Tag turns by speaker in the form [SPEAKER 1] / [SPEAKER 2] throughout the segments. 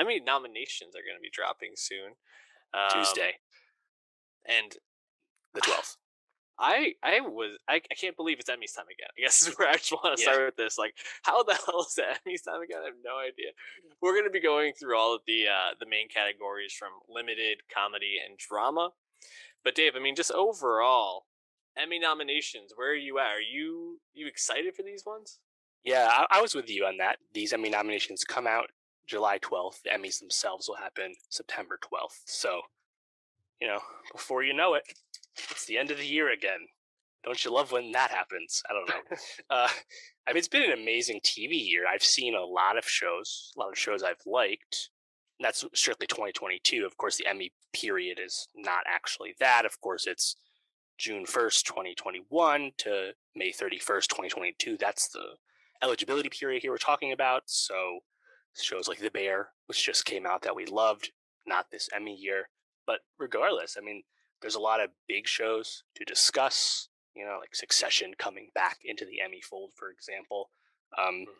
[SPEAKER 1] Emmy nominations are going to be dropping soon.
[SPEAKER 2] Tuesday,
[SPEAKER 1] And
[SPEAKER 2] the 12th.
[SPEAKER 1] I can't believe it's Emmys time again. I guess is where I just want to
[SPEAKER 2] Yeah.
[SPEAKER 1] start with this. Like, how the hell is it Emmys time again? I have no idea. We're going to be going through all of the main categories from limited, comedy, and drama. But Dave, I mean, just overall, Emmy nominations. Where are you at? Are you excited for these ones?
[SPEAKER 2] Yeah, I was with you on that. These Emmy nominations come out July 12th. The Emmys themselves will happen September 12th. So, before you know it, it's the end of the year again. Don't you love when that happens? I don't know. I mean, it's been an amazing TV year. I've seen a lot of shows I've liked. And that's strictly 2022. Of course, the Emmy period is not actually that. Of course, it's June 1st, 2021 to May 31st, 2022. That's the eligibility period here we're talking about. So shows like The Bear, which just came out that we loved, not this Emmy year. But regardless, I mean, there's a lot of big shows to discuss, like Succession coming back into the Emmy fold, for example. Um,
[SPEAKER 1] Mhm.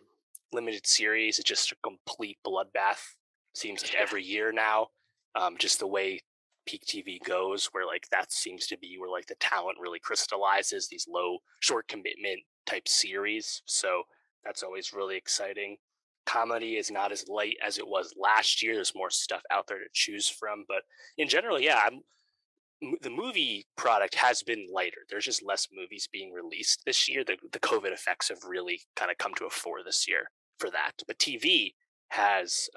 [SPEAKER 2] Limited series is just a complete bloodbath. Seems like
[SPEAKER 1] Yeah.
[SPEAKER 2] every year now. Just the way peak TV goes, where like that seems to be where like the talent really crystallizes, these low, short commitment type series. So that's always really exciting. Comedy is not as light as it was last year. There's more stuff out there to choose from, but in general, yeah, the movie product has been lighter. There's just less movies being released this year. The COVID effects have really kind of come to a fore this year for that. But TV has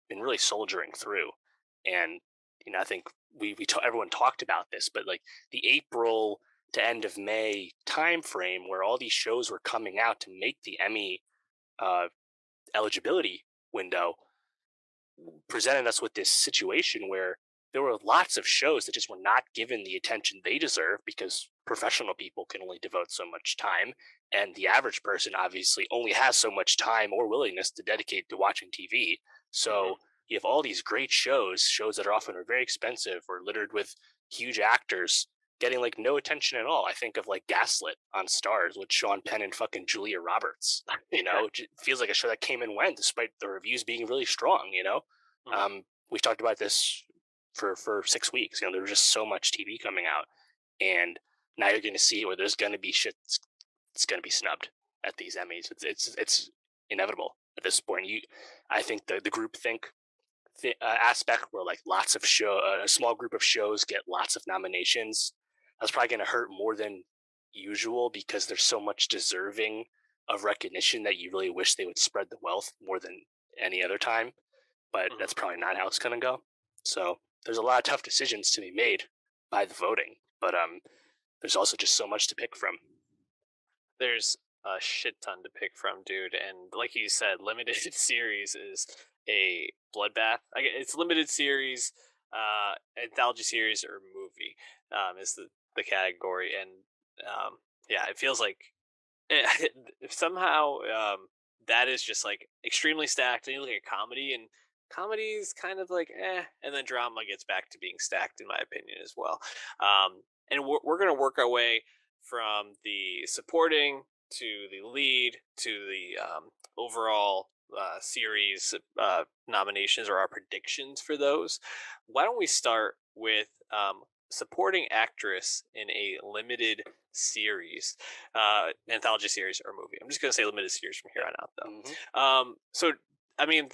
[SPEAKER 2] been really soldiering through, and I think everyone talked about this, but like the April to end of May time frame where all these shows were coming out to make the Emmy uh, eligibility window presented us with this situation where there were lots of shows that just were not given the attention they deserve because professional people can only devote so much time. And the average person obviously only has so much time or willingness to dedicate to watching TV.
[SPEAKER 1] Mhm.
[SPEAKER 2] So you have all these great shows that are often very expensive or littered with huge actors getting like no attention at all. I think of like Gaslit on Stars with Sean Penn and fucking Julia Roberts.
[SPEAKER 1] Yeah.
[SPEAKER 2] It feels like a show that came and went despite the reviews being really strong.
[SPEAKER 1] Mhm.
[SPEAKER 2] We've talked about this for 6 weeks. There was just so much TV coming out, and now you're going to see where there's going to be shit that's going to be snubbed at these Emmys. It's inevitable at this point. I think the group think aspect where like a small group of shows get lots of nominations. That's probably going to hurt more than usual because there's so much deserving of recognition that you really wish they would spread the wealth more than any other time, but
[SPEAKER 1] Mhm.
[SPEAKER 2] that's probably not how it's going to go. So there's a lot of tough decisions to be made by the voting, but there's also just so much to pick from.
[SPEAKER 1] There's a shit ton to pick from, dude. And like you said, limited series is a bloodbath. It's limited series, anthology series, or movie is the category. And yeah, it feels like somehow that is just like extremely stacked. And you look at comedy, and comedy is kind of like and then drama gets back to being stacked, in my opinion, as well. And we're going to work our way from the supporting to the lead to the overall series nominations or our predictions for those. Why don't we start with supporting actress in a limited series, anthology series or movie? I'm just going to say limited series from here on out,
[SPEAKER 2] Mm-hmm.
[SPEAKER 1] though. So, I mean,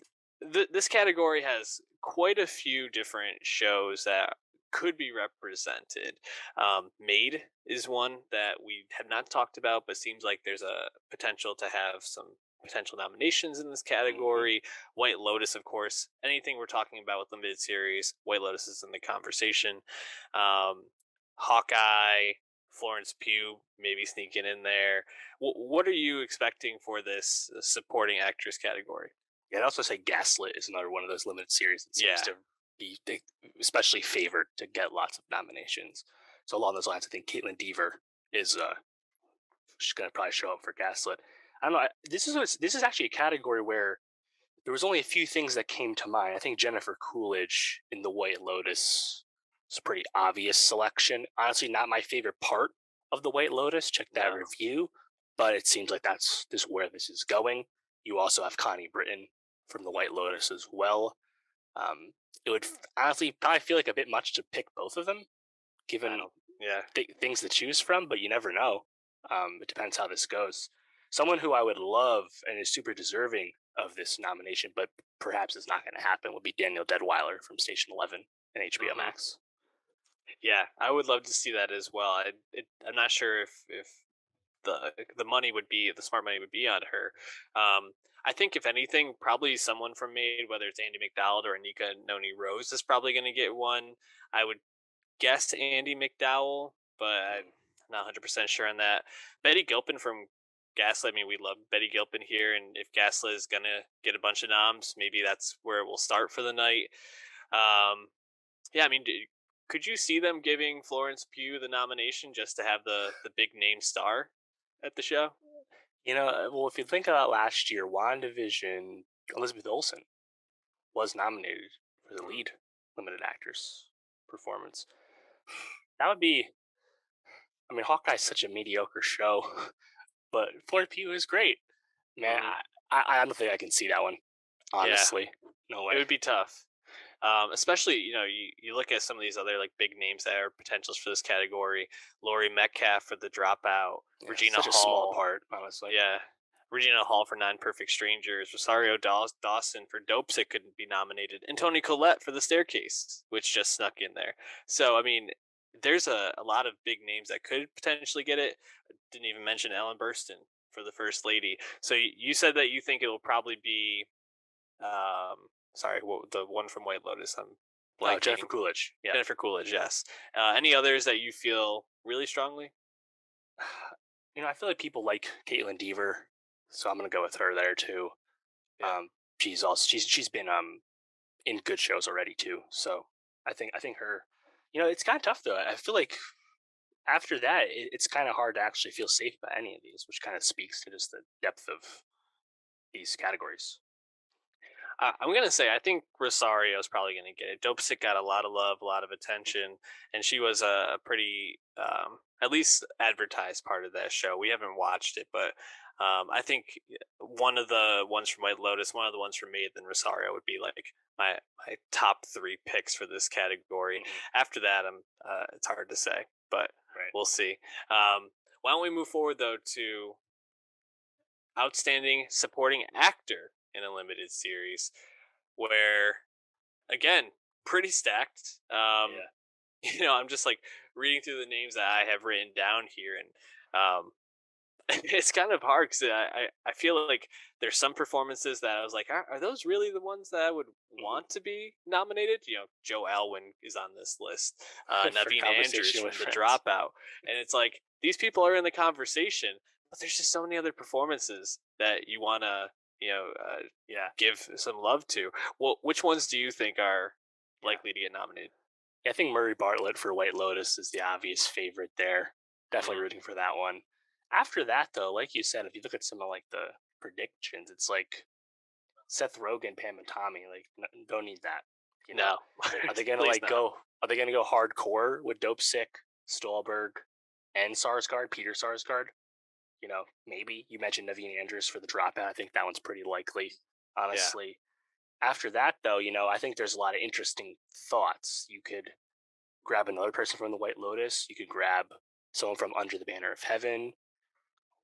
[SPEAKER 1] this category has quite a few different shows that could be represented. Made is one that we have not talked about, but seems like there's a potential to have some potential nominations in this
[SPEAKER 2] Mm-hmm.
[SPEAKER 1] category. White Lotus, of course. Anything we're talking about with limited series, White Lotus is in the conversation. Um, Hawkeye, Florence Pugh, maybe sneaking in there. What are you expecting for this supporting actress category?
[SPEAKER 2] Yeah, I'd also say Gaslit is another one of those limited series that seems
[SPEAKER 1] Yeah.
[SPEAKER 2] to be especially favored to get lots of nominations. So along those lines, I think Caitlin Deaver is she's going to probably show up for Gaslit. I don't know. This is actually a category where there was only a few things that came to mind. I think Jennifer Coolidge in The White Lotus is a pretty obvious selection. Honestly, not my favorite part of The White Lotus. Check that
[SPEAKER 1] No.
[SPEAKER 2] review. But it seems like that's where this is going. You also have Connie Britton from The White Lotus as well. Um, it would honestly probably feel like a bit much to pick both of them,
[SPEAKER 1] I
[SPEAKER 2] given
[SPEAKER 1] don't. Yeah.
[SPEAKER 2] things to choose from. But you never know. It depends how this goes. Someone who I would love and is super deserving of this nomination, but perhaps it's not going to happen, would be Daniel Deadweiler from Station 11 and HBO
[SPEAKER 1] Hmm.
[SPEAKER 2] Max.
[SPEAKER 1] Yeah, I would love to see that as well. I'm not sure if the money would be the smart money would be on her. I think if anything, probably someone from Maid, whether it's Andy McDowell or Anika Noni Rose, is probably going to get one. I would guess Andy McDowell, but I'm
[SPEAKER 2] Mm.
[SPEAKER 1] not 100% sure on that. Betty Gilpin from Gaslit. I mean, we love Betty Gilpin here, and if Gaslit is gonna get a bunch of noms, maybe that's where it will start for the night. Um, yeah, I mean, could you see them giving Florence Pugh the nomination just to have the big name star at the show?
[SPEAKER 2] Well, if you think about last year, WandaVision, Elizabeth Olsen was nominated for the
[SPEAKER 1] Mm,
[SPEAKER 2] lead limited actress performance. That would be, I mean, Hawkeye's such a mediocre show, but Florence Pugh is great. Man,
[SPEAKER 1] mhm.
[SPEAKER 2] I don't think I can see that one.
[SPEAKER 1] Yeah,
[SPEAKER 2] Honestly, no
[SPEAKER 1] it
[SPEAKER 2] way.
[SPEAKER 1] would be tough. Especially, you look at some of these other like big names that are potentials for this category. Laurie Metcalf for The Dropout,
[SPEAKER 2] Yeah,
[SPEAKER 1] Regina
[SPEAKER 2] such a small
[SPEAKER 1] Hall,
[SPEAKER 2] part, honestly.
[SPEAKER 1] yeah, Regina Hall for Nine Perfect Strangers, Rosario Dawson for Dopes It couldn't be nominated, and Tony Collette for The Staircase, which just snuck in there. So I mean, there's a lot of big names that could potentially get it. Didn't even mention Ellen Burstyn for the First Lady. So you said that you think it will probably be sorry, what the one from White Lotus? I'm
[SPEAKER 2] Jennifer
[SPEAKER 1] blanking.
[SPEAKER 2] Coolidge. Yeah.
[SPEAKER 1] Jennifer Coolidge, yes. Any others that you feel really strongly?
[SPEAKER 2] I feel like people like Caitlin Deaver, so I'm gonna go with her there too.
[SPEAKER 1] Yeah.
[SPEAKER 2] Um, she's been in good shows already too. So I think her. It's kind of tough though. I feel like after that, it's kind of hard to actually feel safe about any of these, which kind of speaks to just the depth of these categories.
[SPEAKER 1] I'm gonna say I think Rosario's probably gonna get it. Dope Sick got a lot of love, a lot of attention, and she was a pretty, at least advertised part of that show. We haven't watched it, but I think one of the ones from White Lotus, one of the ones from me, then Rosario would be like my top three picks for this category.
[SPEAKER 2] Hmm.
[SPEAKER 1] After that, it's hard to say, but
[SPEAKER 2] Right.
[SPEAKER 1] we'll see. Why don't we move forward though to outstanding supporting actor in a limited series? Where again, pretty stacked.
[SPEAKER 2] Yeah.
[SPEAKER 1] I'm just like reading through the names that I have written down here, and it's kind of hard because I feel like there's some performances that I was like, are those really the ones that I would
[SPEAKER 2] Hmm.
[SPEAKER 1] want to be nominated? Joe Alwyn is on this list,
[SPEAKER 2] For
[SPEAKER 1] Naveen Andrews
[SPEAKER 2] conversation with
[SPEAKER 1] from The
[SPEAKER 2] friends.
[SPEAKER 1] Dropout, and it's like these people are in the conversation, but there's just so many other performances that you want to
[SPEAKER 2] Yeah.
[SPEAKER 1] give some love to. Well, which ones do you think are
[SPEAKER 2] Yeah.
[SPEAKER 1] likely to get nominated?
[SPEAKER 2] I think Murray Bartlett for White Lotus is the obvious favorite there. Definitely
[SPEAKER 1] Mm,
[SPEAKER 2] rooting for that one. After that, though, like you said, if you look at some of like the predictions, it's like Seth Rogen, Pam and Tommy. Like, don't need that. You know,
[SPEAKER 1] no,
[SPEAKER 2] are they gonna
[SPEAKER 1] please
[SPEAKER 2] like
[SPEAKER 1] no.
[SPEAKER 2] go? Are they gonna go hardcore with Dope Sick, Stolberg, and Sarsgaard, Peter Sarsgaard? Maybe you mentioned Naveen Andrews for the dropout. I think that one's pretty likely,
[SPEAKER 1] Yeah.
[SPEAKER 2] honestly. After that, though, I think there's a lot of interesting thoughts. You could grab another person from the White Lotus. You could grab someone from Under the Banner of Heaven.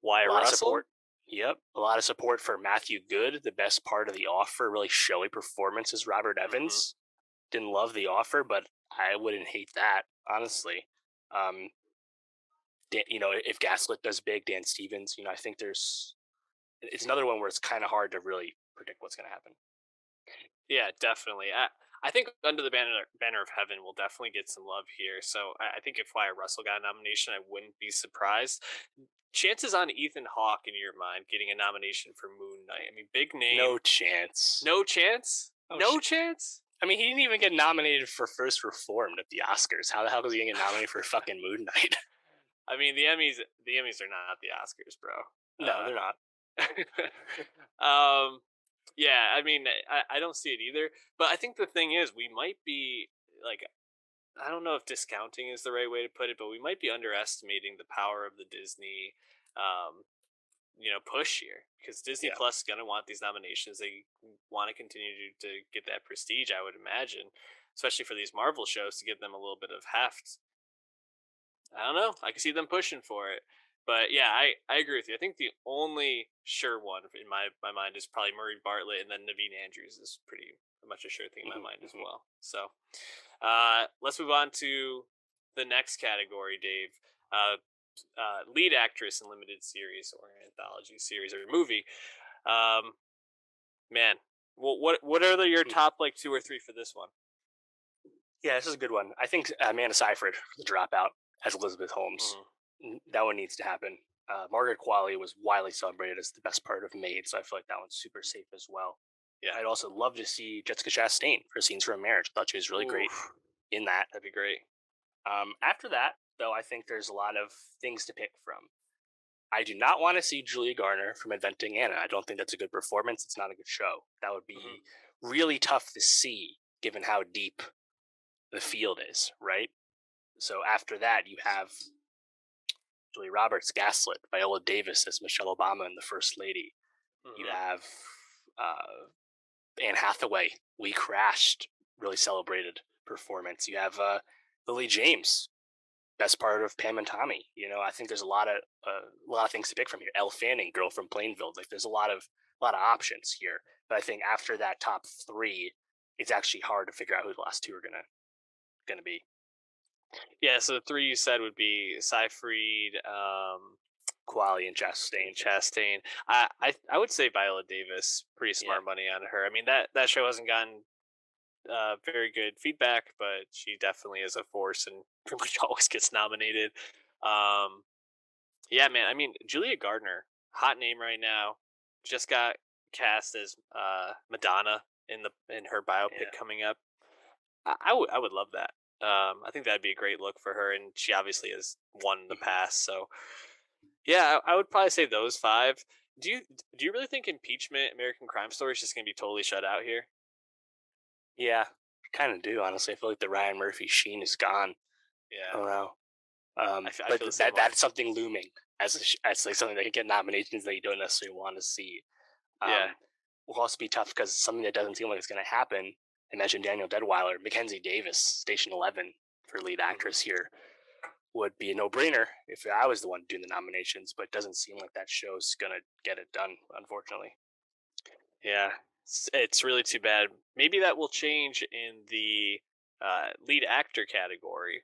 [SPEAKER 2] A
[SPEAKER 1] Wyatt
[SPEAKER 2] lot of
[SPEAKER 1] Russell.
[SPEAKER 2] support. Yep, a lot of support for Matthew Good. The best part of the offer, really showy performance, is Robert
[SPEAKER 1] Hmm.
[SPEAKER 2] Evans. Didn't love the offer, but I wouldn't hate that, honestly. Um, if Gaslit does big, Dan Stevens. I think it's another one where it's kind of hard to really predict what's going to happen.
[SPEAKER 1] Yeah, definitely. I think Under the Banner of Heaven will definitely get some love here. So I think if Wyatt Russell got a nomination, I wouldn't be surprised. Chances on Ethan Hawke in your mind getting a nomination for Moon Knight? I mean, big name.
[SPEAKER 2] No chance.
[SPEAKER 1] No chance.
[SPEAKER 2] Oh
[SPEAKER 1] No
[SPEAKER 2] shit.
[SPEAKER 1] chance.
[SPEAKER 2] I mean, he didn't even get nominated for First Reformed at the Oscars. How the hell is he gonna get nominated for fucking Moon Knight?
[SPEAKER 1] I mean, the Emmys are not the Oscars, bro.
[SPEAKER 2] No, they're not.
[SPEAKER 1] Um, yeah, I mean, I don't see it either. But I think the thing is, we might be like, I don't know if discounting is the right way to put it, but we might be underestimating the power of the Disney, um, push here because Disney
[SPEAKER 2] Yeah.
[SPEAKER 1] Plus is going to want these nominations. They want to continue to get that prestige, I would imagine, especially for these Marvel shows to give them a little bit of heft. I don't know. I can see them pushing for it. But yeah, I agree with you. I think the only sure one in my mind is probably Murray Bartlett, and then Naveen Andrews is pretty much a sure thing in my
[SPEAKER 2] Hmm.
[SPEAKER 1] mind as
[SPEAKER 2] Hmm.
[SPEAKER 1] well. So let's move on to the next category, Dave. Lead actress in limited series or anthology series or movie. Um, man, what are your top like two or three for this one?
[SPEAKER 2] Yeah, this is a good one. I think Amanda Seyfried for the Dropout as Elizabeth Holmes.
[SPEAKER 1] Hmm.
[SPEAKER 2] That one needs to happen. Margaret Qualley was widely celebrated as the best part of Maid, so I feel like that one's super safe as well.
[SPEAKER 1] Yeah.
[SPEAKER 2] I'd also love to see Jessica Chastain for Scenes from a Marriage. I thought she was really
[SPEAKER 1] Ooh,
[SPEAKER 2] great in that.
[SPEAKER 1] that'd be great.
[SPEAKER 2] After that, though, I think there's a lot of things to pick from. I do not want to see Julia Garner from Inventing Anna. I don't think that's a good performance. It's not a good show. That would
[SPEAKER 1] Hmm.
[SPEAKER 2] be really tough to see given how deep the field is, right? So after that, you have Julia Roberts, Gaslit, Viola Davis as Michelle Obama and the First Lady. You
[SPEAKER 1] Hmm.
[SPEAKER 2] have Anne Hathaway, We Crashed, really celebrated performance. You have Lily James, best part of Pam and Tommy. I think there's a lot of things to pick from here. Elle Fanning, Girl from Plainville. Like there's a lot of options here. But I think after that top three, it's actually hard to figure out who the last two are gonna be.
[SPEAKER 1] Yeah. So the three you said would be Seyfried,
[SPEAKER 2] Quali and Chastain.
[SPEAKER 1] Chastain. I would say Viola Davis. Pretty
[SPEAKER 2] Yeah.
[SPEAKER 1] smart money on her. I mean that show hasn't gotten very good feedback, but she definitely is a force and pretty much always gets nominated. Um, yeah, man. I mean, Julia Gardner, hot name right now, just got cast as Madonna in her biopic
[SPEAKER 2] Yeah.
[SPEAKER 1] coming up. I would love that. I think that'd be a great look for her, and she obviously has won in the
[SPEAKER 2] Hmm.
[SPEAKER 1] past. So yeah, I would probably say those five. Do you really think impeachment, American Crime Story, is just gonna be totally shut out here?
[SPEAKER 2] Yeah. Kind of do, honestly. I feel like the Ryan Murphy sheen is gone. I
[SPEAKER 1] Yeah,
[SPEAKER 2] don't know.
[SPEAKER 1] I
[SPEAKER 2] But
[SPEAKER 1] feel the same
[SPEAKER 2] that
[SPEAKER 1] way.
[SPEAKER 2] that's something looming as like something that could get nominations that you don't necessarily want to see.
[SPEAKER 1] Yeah.
[SPEAKER 2] Um, will also be tough because something that doesn't seem like it's going to happen. I mentioned Daniel Deadweiler, Mackenzie Davis, Station 11 for lead
[SPEAKER 1] Hmm.
[SPEAKER 2] actress here would be a no-brainer if I was the one doing the nominations, but it doesn't seem like that show's going to get it done, unfortunately.
[SPEAKER 1] Yeah, it's really too bad. Maybe that will change in the lead actor category,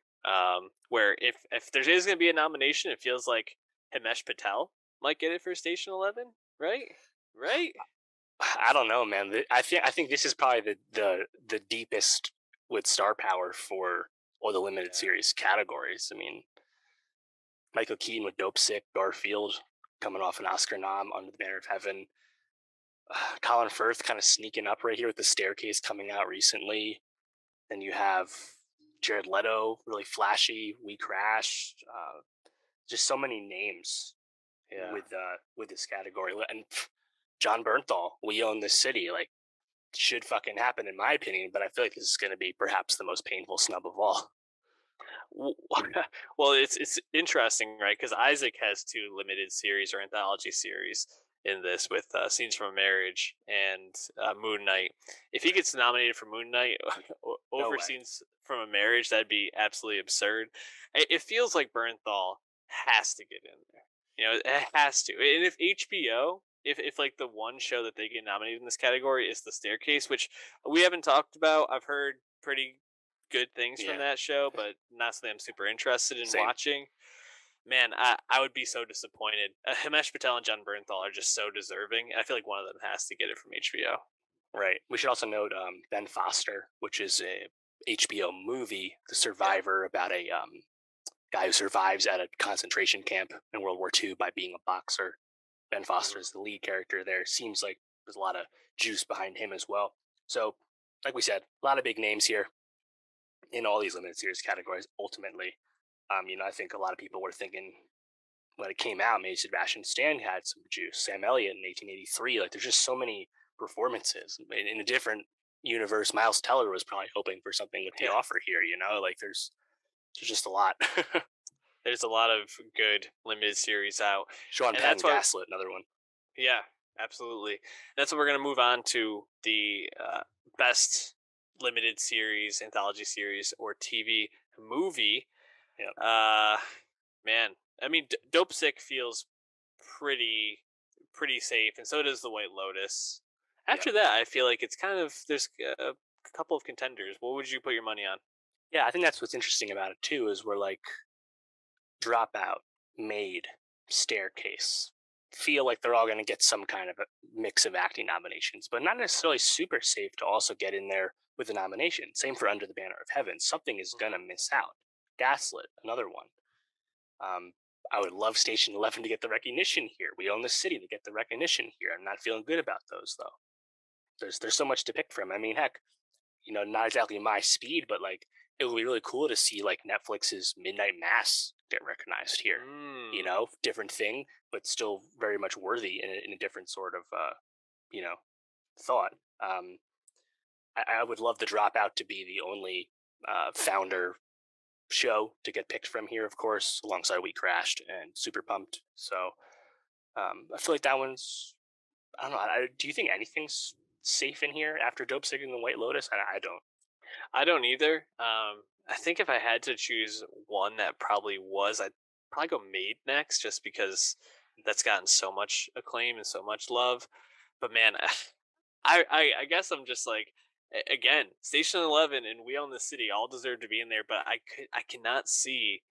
[SPEAKER 1] where if there is going to be a nomination, it feels like Himesh Patel might get it for Station 11, right? Right?
[SPEAKER 2] I don't know, man. I think this is probably the deepest with star power for all the limited
[SPEAKER 1] Yeah.
[SPEAKER 2] series categories. I mean, Michael Keaton with Dope Sick, Garfield coming off an Oscar nom, Under the Banner of Heaven. Colin Firth kind of sneaking up right here with The Staircase coming out recently. Then you have Jared Leto, really flashy. We Crashed. Just so many names
[SPEAKER 1] Yeah.
[SPEAKER 2] with this category, and John Bernthal, We Own This City. Like should fucking happen in my opinion. But I feel like this is going to be perhaps the most painful snub of all.
[SPEAKER 1] Well, it's interesting, right? Because Isaac has two limited series or anthology series in this with Scenes from a Marriage and Moon Knight. If he gets nominated for Moon Knight
[SPEAKER 2] No
[SPEAKER 1] over
[SPEAKER 2] way.
[SPEAKER 1] Scenes from a Marriage, that'd be absolutely absurd. It feels like Bernthal has to get in there. It has to. And if HBO, if like the one show that they get nominated in this category is The Staircase, which we haven't talked about, I've heard pretty good things from
[SPEAKER 2] Yeah,
[SPEAKER 1] that show, but not something I'm super interested in
[SPEAKER 2] same.
[SPEAKER 1] watching. Man, I would be so disappointed. Himesh Patel and John Bernthal are just so deserving. I feel like one of them has to get it from HBO.
[SPEAKER 2] Right. We should also note Ben Foster, which is a HBO movie, The
[SPEAKER 1] Yeah.
[SPEAKER 2] Survivor, about a guy who survives at a concentration camp in World War II by being a boxer. Ben Foster
[SPEAKER 1] Hmm.
[SPEAKER 2] is the lead character there. Seems like there's a lot of juice behind him as well. So, like we said, a lot of big names here in all these limited series categories. Ultimately, I think a lot of people were thinking when it came out, maybe Sebastian Stan had some juice. Sam Elliott in 1883. Like, there's just so many performances in a different universe. Miles Teller was probably hoping for something with the
[SPEAKER 1] Yeah.
[SPEAKER 2] offer here. Like there's just a lot.
[SPEAKER 1] There's a lot of good limited series out,
[SPEAKER 2] Sean
[SPEAKER 1] and
[SPEAKER 2] Penn,
[SPEAKER 1] that's why.
[SPEAKER 2] Gaslit, another one.
[SPEAKER 1] Yeah, absolutely. That's what we're gonna move on to the best limited series, anthology series, or TV movie.
[SPEAKER 2] Yep.
[SPEAKER 1] Uh, Man, I mean, Dope Sick feels pretty pretty safe, and so does the White Lotus.
[SPEAKER 2] Yep.
[SPEAKER 1] After that, I feel like it's kind of there's a couple of contenders. What would you put your money on?
[SPEAKER 2] Yeah, I think that's what's interesting about it too, is we're like Dropout, Made, Staircase feel like they're all going to get some kind of a mix of acting nominations, but not necessarily super safe to also get in there with a nomination. Same for Under the Banner of Heaven. Something is going to
[SPEAKER 1] Mhm.
[SPEAKER 2] miss out. Gaslit, another one. Um, I would love Station 11 to get the recognition here. We Own the City to get the recognition here. I'm not feeling good about those though. There's so much to pick from. I mean, heck, not exactly my speed, but like it would be really cool to see like Netflix's Midnight Mass get recognized here.
[SPEAKER 1] Mm.
[SPEAKER 2] Different thing, but still very much worthy in a different sort of you know thought. I would love the Dropout to be the only founder show to get picked from here, of course, alongside We Crashed and Super Pumped. So I feel like that one's. I don't know. Do you think anything's safe in here after Dope Sick and the White Lotus? I don't.
[SPEAKER 1] I don't either. I think if I had to choose one that probably was, I'd probably go Made next, just because that's gotten so much acclaim and so much love. But man, I guess I'm just like again, Station 11 and We Own the City all deserve to be in there, but I cannot see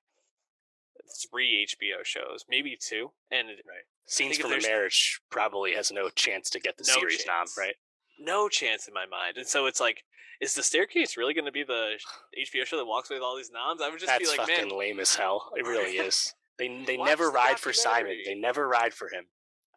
[SPEAKER 1] three HBO shows, maybe two, and
[SPEAKER 2] Right.
[SPEAKER 1] I
[SPEAKER 2] Scenes
[SPEAKER 1] think if
[SPEAKER 2] from a
[SPEAKER 1] there's
[SPEAKER 2] Marriage probably has no chance to get the
[SPEAKER 1] no
[SPEAKER 2] series nom,
[SPEAKER 1] chance.
[SPEAKER 2] right?
[SPEAKER 1] No chance in my mind. And so it's like, is the staircase really going to be the HBO show that walks away with all these noms? I would just be
[SPEAKER 2] That's
[SPEAKER 1] like, man,
[SPEAKER 2] fucking lame as hell. It really is. They never
[SPEAKER 1] watch the
[SPEAKER 2] ride for Simon. They
[SPEAKER 1] documentary.
[SPEAKER 2] never ride for him.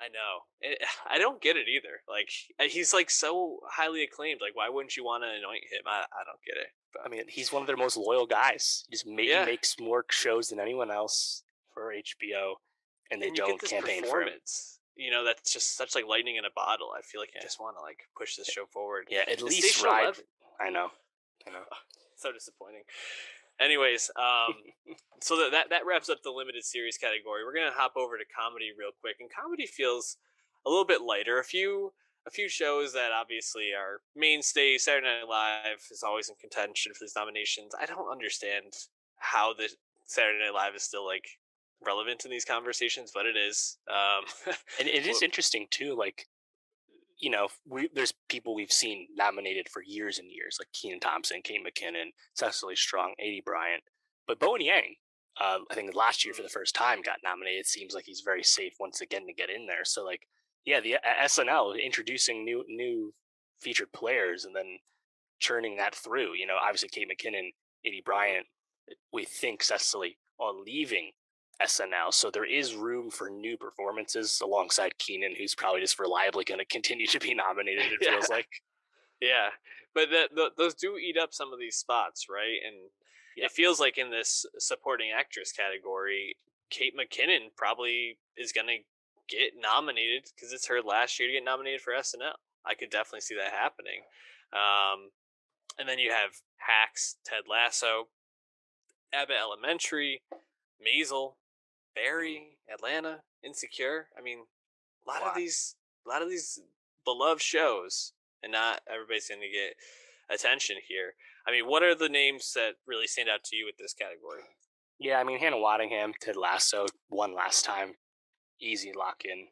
[SPEAKER 1] I know. I don't get it either. Like, he's like so highly acclaimed. Like, why wouldn't you want to anoint him? I don't get it.
[SPEAKER 2] I
[SPEAKER 1] But
[SPEAKER 2] mean, he's one of their most loyal guys. He
[SPEAKER 1] yeah,
[SPEAKER 2] makes more shows than anyone else for HBO, and they
[SPEAKER 1] and you get
[SPEAKER 2] don't
[SPEAKER 1] this
[SPEAKER 2] campaign for him.
[SPEAKER 1] performance. That's just such like lightning in a bottle. I feel like you
[SPEAKER 2] Yeah,
[SPEAKER 1] just want to like push this show forward.
[SPEAKER 2] yeah. At
[SPEAKER 1] And
[SPEAKER 2] least
[SPEAKER 1] Station
[SPEAKER 2] ride.
[SPEAKER 1] 11,
[SPEAKER 2] I know. I know.
[SPEAKER 1] so disappointing. Anyways, so that wraps up the limited series category. We're gonna hop over to comedy real quick, and comedy feels a little bit lighter. A few shows that obviously are mainstay. Saturday Night Live is always in contention for these nominations. I don't understand how the Saturday Night Live is still like relevant in these conversations, but it is.
[SPEAKER 2] And it is interesting too. Like there's people we've seen nominated for years and years, like Keenan Thompson, Kate McKinnon, Cecily Strong, Adie Bryant. But Bowen Yang, I think last year for the first time got nominated. It seems like he's very safe once again to get in there. So like, yeah, the SNL introducing new featured players and then churning that through. Obviously Kate McKinnon, Adie Bryant, we think Cecily on leaving SNL. So there is room for new performances alongside Keenan, who's probably just reliably going to continue to be nominated, it
[SPEAKER 1] yeah,
[SPEAKER 2] feels like.
[SPEAKER 1] yeah, but those do eat up some of these spots, right? And
[SPEAKER 2] Yeah.
[SPEAKER 1] it feels like in this supporting actress category, Kate McKinnon probably is going to get nominated because it's her last year to get nominated for SNL. I could definitely see that happening. Um, and then you have Hacks, Ted Lasso, Abbott Elementary, Maisel,
[SPEAKER 2] Mm.
[SPEAKER 1] Barry, Atlanta, Insecure. I mean, a
[SPEAKER 2] A
[SPEAKER 1] lot of
[SPEAKER 2] lot.
[SPEAKER 1] these, a lot of these beloved shows, and not everybody's going to get attention here. I mean, what are the names that really stand out to you with this category?
[SPEAKER 2] Yeah, I mean, Hannah Waddingham, Ted Lasso, won last time. Easy lock in.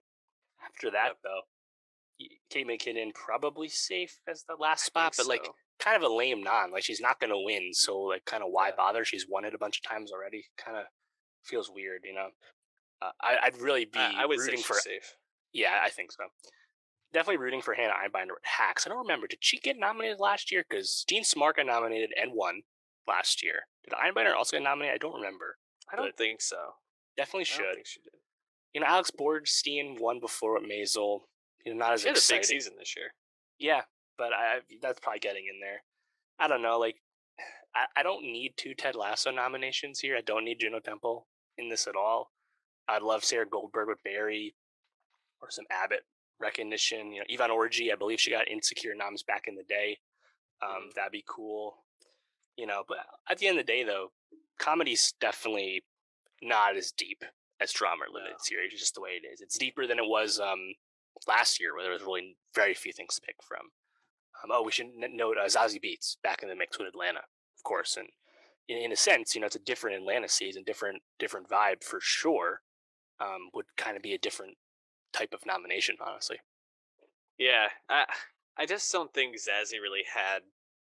[SPEAKER 2] After that,
[SPEAKER 1] Yep,
[SPEAKER 2] though, Kate McKinnon probably safe as the last
[SPEAKER 1] I think
[SPEAKER 2] spot, but like
[SPEAKER 1] so.
[SPEAKER 2] kind of a lame non. Like she's not going to win, so like kind of why
[SPEAKER 1] Yeah,
[SPEAKER 2] bother? She's won it a bunch of times already. Kind of feels weird. I'd really
[SPEAKER 1] I
[SPEAKER 2] be
[SPEAKER 1] would say
[SPEAKER 2] rooting
[SPEAKER 1] she's
[SPEAKER 2] for.
[SPEAKER 1] safe.
[SPEAKER 2] Yeah, I think so. Definitely rooting for Hannah Einbinder at Hacks. I don't remember. Did she get nominated last year? Because Jean Smart got nominated and won last year. Did Einbinder also get nominated? I don't remember,
[SPEAKER 1] I
[SPEAKER 2] but
[SPEAKER 1] don't think so.
[SPEAKER 2] definitely
[SPEAKER 1] I don't
[SPEAKER 2] should.
[SPEAKER 1] think she did.
[SPEAKER 2] Alex Borgstein won before at Maisel. Not as
[SPEAKER 1] She had a big
[SPEAKER 2] exciting.
[SPEAKER 1] season this year.
[SPEAKER 2] Yeah, but that's probably getting in there. I don't know. Like, I don't need two Ted Lasso nominations here. I don't need Juno Temple in this at all. I'd love Sarah Goldberg with Barry or some Abbott recognition. Yvonne Orgy, I believe she got Insecure noms back in the day. That'd be cool. But at the end of the day, though, comedy's definitely not as deep as drama or
[SPEAKER 1] No.
[SPEAKER 2] limited series. It's just the way it is. It's deeper than it was last year, where there was really very few things to pick from. We should note Zazie Beetz back in the mix with Atlanta, of course, and in a sense, it's a different Atlanta season, different vibe for sure. Would kind of be a different type of nomination, honestly.
[SPEAKER 1] Yeah, I just don't think Zazie really had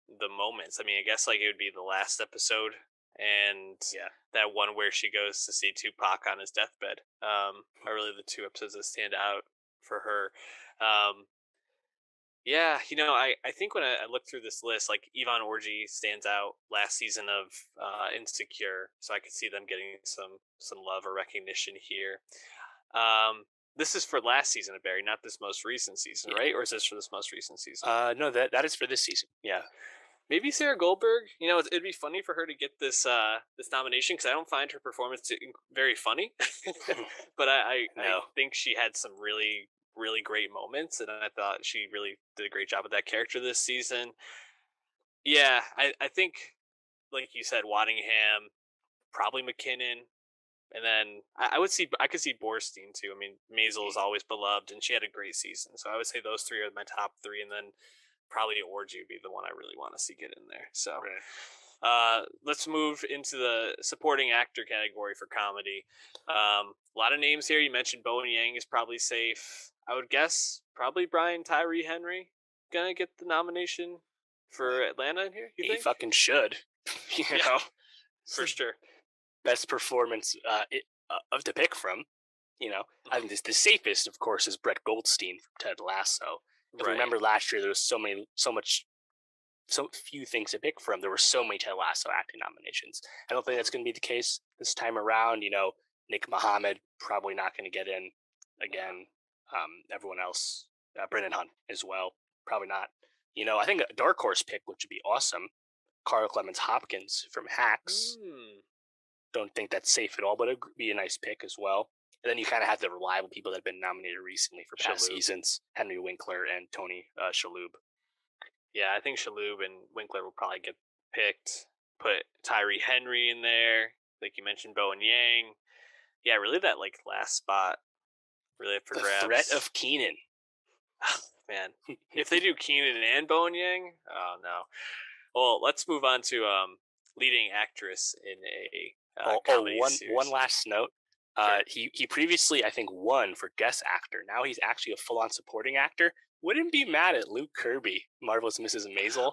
[SPEAKER 1] the moments. I mean, I guess like it would be the last episode and
[SPEAKER 2] Yeah,
[SPEAKER 1] that one where she goes to see Tupac on his deathbed. Are really the two episodes that stand out for her. Um, yeah, I think when I look through this list, like Yvonne Orji stands out last season of Insecure, so I could see them getting some love or recognition here. Um, this is for last season of Barry, not this most recent season,
[SPEAKER 2] yeah.
[SPEAKER 1] right? Or is this for this most recent season?
[SPEAKER 2] No, that is for this season. Yeah,
[SPEAKER 1] Maybe Sarah Goldberg. It'd be funny for her to get this nomination because I don't find her performance very funny, but I
[SPEAKER 2] no,
[SPEAKER 1] think she had some really great moments, and I thought she really did a great job with that character this season. Yeah, I think like you said, Waddingham, probably McKinnon, and then I could see Borstein too. I mean, Maisel is always beloved, and she had a great season, so I would say those three are my top three, and then probably Orgy would be the one I really want to see get in there. So
[SPEAKER 2] right.
[SPEAKER 1] let's move into the supporting actor category for comedy. A lot of names here. You mentioned Bowen Yang is probably safe. I would guess probably Brian Tyree Henry gonna get the nomination for Atlanta in here. You
[SPEAKER 2] He
[SPEAKER 1] think?
[SPEAKER 2] fucking should. you
[SPEAKER 1] Yeah,
[SPEAKER 2] know,
[SPEAKER 1] for sure.
[SPEAKER 2] best performance of to pick from. I think the safest, of course, is Brett Goldstein from Ted Lasso. If we
[SPEAKER 1] Right.
[SPEAKER 2] remember last year, there was so few things to pick from. There were so many Ted Lasso acting nominations. I don't think that's going to be the case this time around. Nick Mohammed probably not going to get in again. Everyone else, Brendan Hunt as well, probably not. I think a dark horse pick, which would be awesome, Carl Clemens Hopkins from Hacks.
[SPEAKER 1] Mm.
[SPEAKER 2] Don't think that's safe at all, but it'd be a nice pick as well. And then you kind of have the reliable people that have been nominated recently for past
[SPEAKER 1] Shalhoub.
[SPEAKER 2] seasons: Henry Winkler and Tony Shalhoub.
[SPEAKER 1] Yeah, I think Shalhoub and Winkler will probably get picked. Put Tyree Henry in there, like you mentioned, Bowen Yang. Yeah, really that like last spot really up for
[SPEAKER 2] The threat
[SPEAKER 1] grabs.
[SPEAKER 2] of Keenan.
[SPEAKER 1] Man, if they do Keenan and Bowen Yang, oh no. Well, let's move on to leading actress in a comedy
[SPEAKER 2] One
[SPEAKER 1] series.
[SPEAKER 2] last note.
[SPEAKER 1] Sure.
[SPEAKER 2] He previously, I think, won for guest actor. Now he's actually a full-on supporting actor. Wouldn't be mad at Luke Kirby, Marvelous Mrs. Maisel,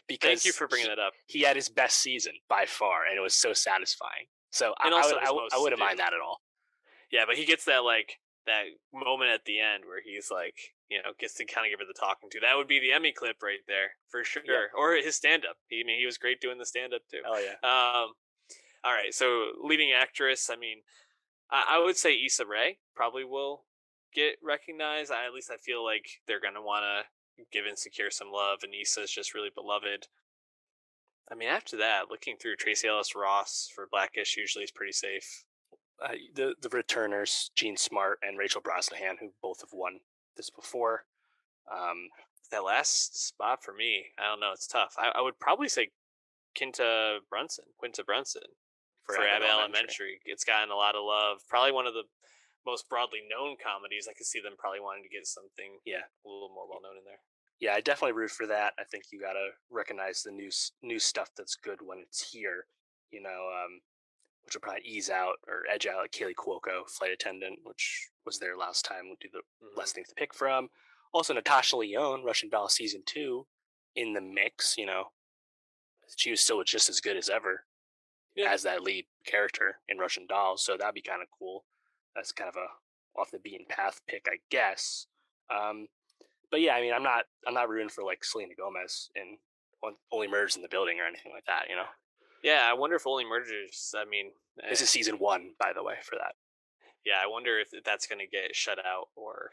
[SPEAKER 1] Thank you
[SPEAKER 2] because
[SPEAKER 1] for bringing that up.
[SPEAKER 2] he had his best season by far, and it was so satisfying. So
[SPEAKER 1] And
[SPEAKER 2] I would
[SPEAKER 1] also his
[SPEAKER 2] I
[SPEAKER 1] most to
[SPEAKER 2] wouldn't
[SPEAKER 1] do.
[SPEAKER 2] mind that at all.
[SPEAKER 1] Yeah, but he gets that moment at the end where he's like, gets to kind of give her the talking to. That would be the Emmy clip right there for sure,
[SPEAKER 2] Yep.
[SPEAKER 1] or his stand up. He was great doing the stand up too.
[SPEAKER 2] Oh yeah.
[SPEAKER 1] All right, so leading actress. I mean, I would say Issa Rae probably will get recognized. At least I feel like they're gonna want to give Insecure some love, and Issa is just really beloved. I mean, after that, looking through Tracy Ellis Ross for Blackish usually is pretty safe.
[SPEAKER 2] The returners, Gene Smart and Rachel Brosnahan, who both have won this before.
[SPEAKER 1] That last spot for me, I don't know. It's tough. I would probably say Quinta Brunson
[SPEAKER 2] For
[SPEAKER 1] for
[SPEAKER 2] Abbott
[SPEAKER 1] Abbott
[SPEAKER 2] Elementary.
[SPEAKER 1] Elementary. It's gotten a lot of love. Probably one of the most broadly known comedies. I could see them probably wanting to get something
[SPEAKER 2] Yeah.
[SPEAKER 1] a little more well known in there.
[SPEAKER 2] Yeah, I definitely root for that. I think you gotta recognize the new stuff that's good when it's here. Which will probably ease out or edge out like Kaylee Cuoco, flight attendant, which was there last time. Would do the less things to pick from. Also, Natasha Lyonne, Russian Doll season 2, in the mix. She was still just as good as ever
[SPEAKER 1] Yeah,
[SPEAKER 2] as that lead character in Russian Doll, so that'd be kind of cool. That's kind of a off the beaten path pick, I guess. Um, but yeah, I mean, I'm not rooting for like Selena Gomez in Only Murders in the Building or anything like that.
[SPEAKER 1] yeah. I wonder if Only Murders. I mean,
[SPEAKER 2] This is season 1, by the way, for that.
[SPEAKER 1] yeah. I wonder if that's going to get shut out or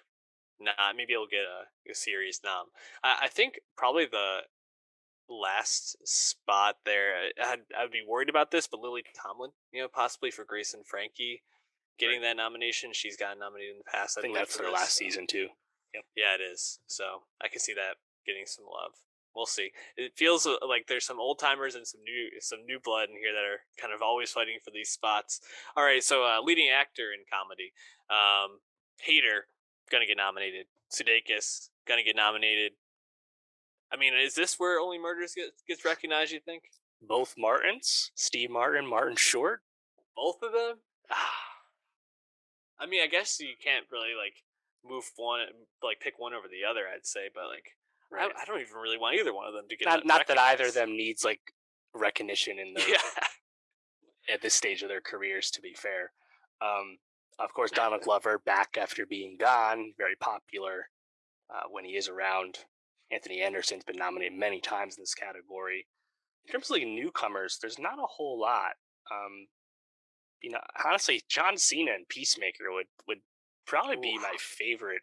[SPEAKER 1] not. Maybe it'll get a series nom. I think probably the last spot there. I'd be worried about this, but Lily Tomlin, possibly for Grace and Frankie getting that nomination. She's gotten nominated in the past.
[SPEAKER 2] I think that's their last season too. Yep.
[SPEAKER 1] Yeah, it is. So I can see that getting some love. We'll see. It feels like there's some old timers and some new blood in here that are kind of always fighting for these spots. All right, so leading actor in comedy, Hater gonna get nominated. Sudeikis gonna get nominated. I mean, is this where Only Murders gets recognized? You think
[SPEAKER 2] Both Martins, Steve Martin, Martin Short.
[SPEAKER 1] both of them? I mean, I guess you can't really like move one, like pick one over the other. I'd say, but like, I,
[SPEAKER 2] Right.
[SPEAKER 1] I don't even really want either one of them to get
[SPEAKER 2] Not that either of
[SPEAKER 1] recognized.
[SPEAKER 2] them needs like recognition in their
[SPEAKER 1] Yeah,
[SPEAKER 2] at this stage of their careers. To be fair, um, of course, Donald Glover back after being gone, very popular when he is around. Anthony Anderson's been nominated many times in this category. In terms of like newcomers, there's not a whole lot. Um, honestly, John Cena and Peacemaker would probably
[SPEAKER 1] ooh,
[SPEAKER 2] be my favorite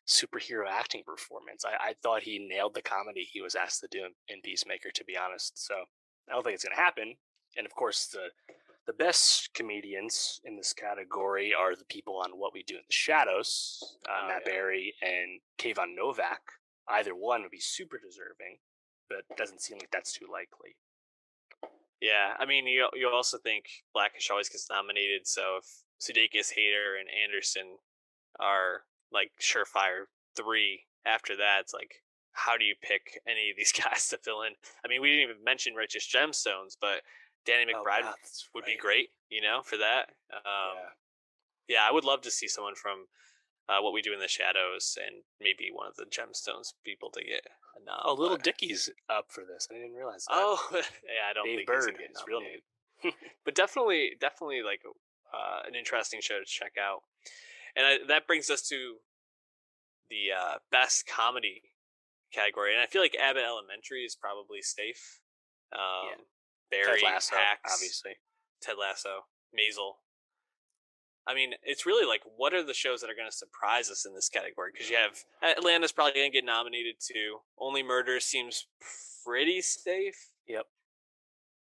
[SPEAKER 2] superhero acting performance. I thought he nailed the comedy he was asked to do in Peacemaker, to be honest. So I don't think it's going to happen. And of course, the best comedians in this category are the people on What We Do in the Shadows,
[SPEAKER 1] oh
[SPEAKER 2] Matt
[SPEAKER 1] yeah.
[SPEAKER 2] Berry and Kayvon Novak. Either one would be super deserving, but it doesn't seem like that's too likely.
[SPEAKER 1] Yeah, I mean, you also think Blackish always gets nominated. So if Sudeikis, Hater, and Anderson are like surefire three after that, it's like, how do you pick any of these guys to fill in? I mean, we didn't even mention Righteous Gemstones, but Danny
[SPEAKER 2] Oh
[SPEAKER 1] McBride
[SPEAKER 2] God, that's
[SPEAKER 1] would be
[SPEAKER 2] right.
[SPEAKER 1] great, for that.
[SPEAKER 2] Yeah.
[SPEAKER 1] Yeah, I would love to see someone from What We Do in the Shadows and maybe one of the Gemstones people to get a
[SPEAKER 2] Oh,
[SPEAKER 1] nom.
[SPEAKER 2] Little
[SPEAKER 1] But
[SPEAKER 2] Dicky's up for this. I didn't realize that.
[SPEAKER 1] oh, yeah, I don't
[SPEAKER 2] Dave
[SPEAKER 1] think he's
[SPEAKER 2] Bird,
[SPEAKER 1] gonna get
[SPEAKER 2] his real name.
[SPEAKER 1] nominated. But definitely like an interesting show to check out. And that brings us to the best comedy category, and I feel like Abbott Elementary is probably safe.
[SPEAKER 2] Yeah. Ted
[SPEAKER 1] Barry,
[SPEAKER 2] Lasso,
[SPEAKER 1] Hacks,
[SPEAKER 2] obviously.
[SPEAKER 1] Ted Lasso, Maisel. I mean, it's really like, what are the shows that are going to surprise us in this category? Because you have Atlanta's probably going to get nominated too. Only Murders seems pretty safe.
[SPEAKER 2] Yep.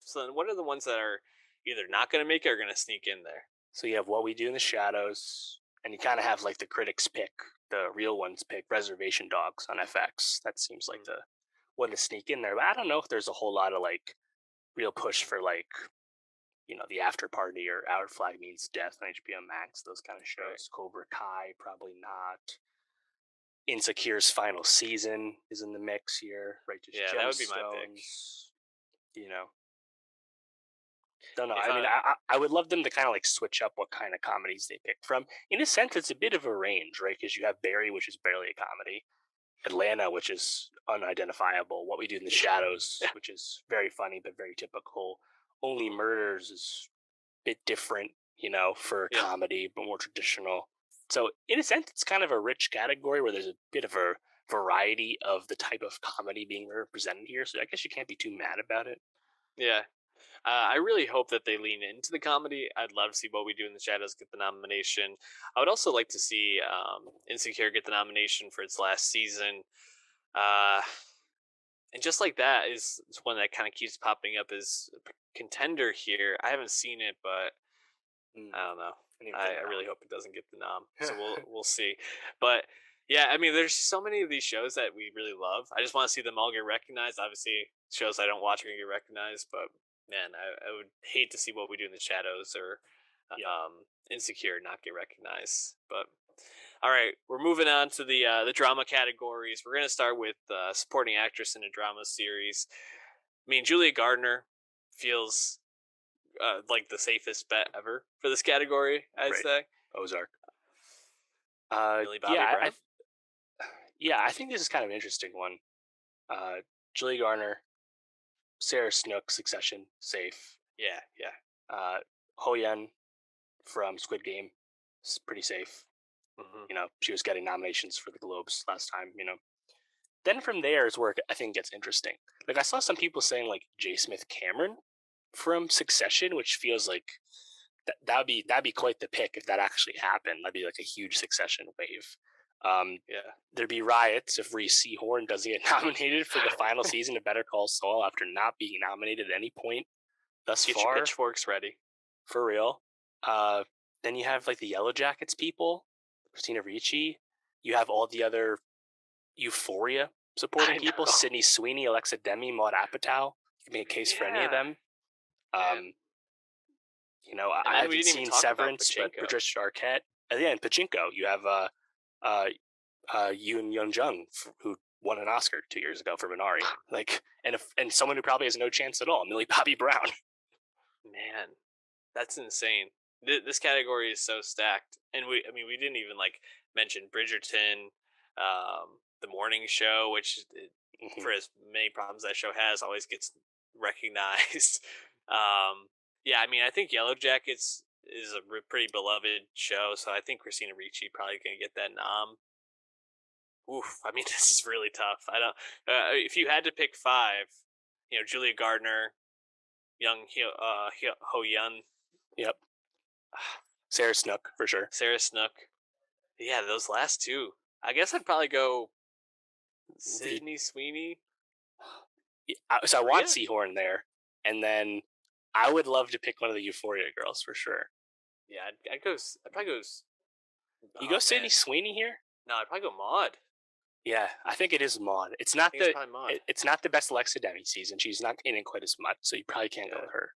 [SPEAKER 1] So then, what are the ones that are either not going to make it or going to sneak in there?
[SPEAKER 2] So you have What We Do in the Shadows, and you kind of have like the critics pick, the real ones pick Reservation Dogs on FX. That seems like
[SPEAKER 1] Mm,
[SPEAKER 2] the one to sneak in there. But I don't know if there's a whole lot of like real push for like, The After Party or Our Flag Means Death on HBO Max, those kind of
[SPEAKER 1] right.
[SPEAKER 2] shows. Cobra Kai, probably not. Insecure's final season is in the mix here. Righteous
[SPEAKER 1] Yeah, that would be my pick.
[SPEAKER 2] Gemstones, you know. Don't know.
[SPEAKER 1] If
[SPEAKER 2] I mean,
[SPEAKER 1] I,
[SPEAKER 2] I would love them to kind of like switch up what kind of comedies they pick from. In a sense, it's a bit of a range, right? Because you have Barry, which is barely a comedy, Atlanta, which is unidentifiable, What We Do in the Shadows, which is very funny but very typical. Only
[SPEAKER 1] mm,
[SPEAKER 2] Murders is a bit different, for a
[SPEAKER 1] yeah,
[SPEAKER 2] comedy, but more traditional. So, in a sense, it's kind of a rich category where there's a bit of a variety of the type of comedy being represented here. So, I guess you can't be too mad about it.
[SPEAKER 1] yeah. I really hope that they lean into the comedy. I'd love to see What We Do in the Shadows get the nomination. I would also like to see Insecure get the nomination for its last season. Uh, and just like that is one that kind of keeps popping up as a contender here. I haven't seen it, but
[SPEAKER 2] Mm,
[SPEAKER 1] I don't know.
[SPEAKER 2] I didn't even
[SPEAKER 1] I,
[SPEAKER 2] get
[SPEAKER 1] I
[SPEAKER 2] a
[SPEAKER 1] really
[SPEAKER 2] nom.
[SPEAKER 1] hope it doesn't get the nom. So we'll see. But yeah, I mean, there's so many of these shows that we really love. I just want to see them all get recognized. Obviously, shows I don't watch are gonna get recognized, but man, I would hate to see What We Do in the Shadows or
[SPEAKER 2] Yep.
[SPEAKER 1] Insecure not get recognized. But all right, we're moving on to the drama categories. We're gonna start with supporting actress in a drama series. I mean, Julia Gardner feels like the safest bet ever for this category, I'd
[SPEAKER 2] Right.
[SPEAKER 1] say.
[SPEAKER 2] Ozark.
[SPEAKER 1] Millie Bobby
[SPEAKER 2] Yeah,
[SPEAKER 1] Brown.
[SPEAKER 2] I think this is kind of an interesting one. Uh, Julie Garner, Sarah Snook, Succession, safe.
[SPEAKER 1] Yeah, yeah.
[SPEAKER 2] Ho Yen from Squid Game is pretty safe.
[SPEAKER 1] Hmm.
[SPEAKER 2] She was getting nominations for the Globes last time. Then from there is where I think it gets interesting. Like I saw some people saying like J. Smith Cameron from Succession, which feels like that'd be quite the pick if that actually happened. That'd be like a huge Succession wave.
[SPEAKER 1] Yeah.
[SPEAKER 2] There'd be riots if Reese Seahorn doesn't get nominated for the final season of Better Call Saul after not being nominated at any point thus
[SPEAKER 1] Get your
[SPEAKER 2] far,
[SPEAKER 1] pitchforks ready.
[SPEAKER 2] for real. Uh, then you have like the Yellow Jackets people, Christina Ricci. You have all the other Euphoria supporting
[SPEAKER 1] I
[SPEAKER 2] people:
[SPEAKER 1] know.
[SPEAKER 2] Sydney Sweeney, Alexa Demi, Maud Apatow. You can make a case for any of
[SPEAKER 1] Yeah,
[SPEAKER 2] them.
[SPEAKER 1] man.
[SPEAKER 2] Um, I
[SPEAKER 1] And then we
[SPEAKER 2] haven't
[SPEAKER 1] didn't even
[SPEAKER 2] seen
[SPEAKER 1] talk about
[SPEAKER 2] Severance, but
[SPEAKER 1] Pachinko.
[SPEAKER 2] Patricia Arquette. And yeah, and Pachinko, you have uh, Yoon Young Jung, who won an Oscar 2 years ago for Minari. And someone who probably has no chance at all, Millie Bobby Brown.
[SPEAKER 1] Man, that's insane. This category is so stacked, and I mean, we didn't even like mention Bridgerton, the morning show, which
[SPEAKER 2] Mhm.
[SPEAKER 1] for as many problems that show has, always gets recognized. Yeah, I mean, I think Yellow Jackets is a pretty beloved show, so I think Christina Ricci probably gonna get that nom. Oof, I mean, this is really tough. I don't. If you had to pick five, Julia Gardner, Young Ho Yun,
[SPEAKER 2] Yep, Sarah Snook for sure.
[SPEAKER 1] Sarah Snook. Yeah, those last two. I guess I'd probably go
[SPEAKER 2] The
[SPEAKER 1] Sydney Sweeney,
[SPEAKER 2] so I want
[SPEAKER 1] Rhea.
[SPEAKER 2] Seahorn there, and then I would love to pick one of the Euphoria girls for sure.
[SPEAKER 1] Yeah, I'd go. I'd probably go.
[SPEAKER 2] You go
[SPEAKER 1] Oh
[SPEAKER 2] Sydney
[SPEAKER 1] man,
[SPEAKER 2] Sweeney here?
[SPEAKER 1] no, I'd probably go Maud.
[SPEAKER 2] Yeah, I think it is Maud.
[SPEAKER 1] I think it's probably Maud.
[SPEAKER 2] It's not the best Alexa Demi season. She's not in it quite as much, so you probably can't go
[SPEAKER 1] Yeah,
[SPEAKER 2] with her.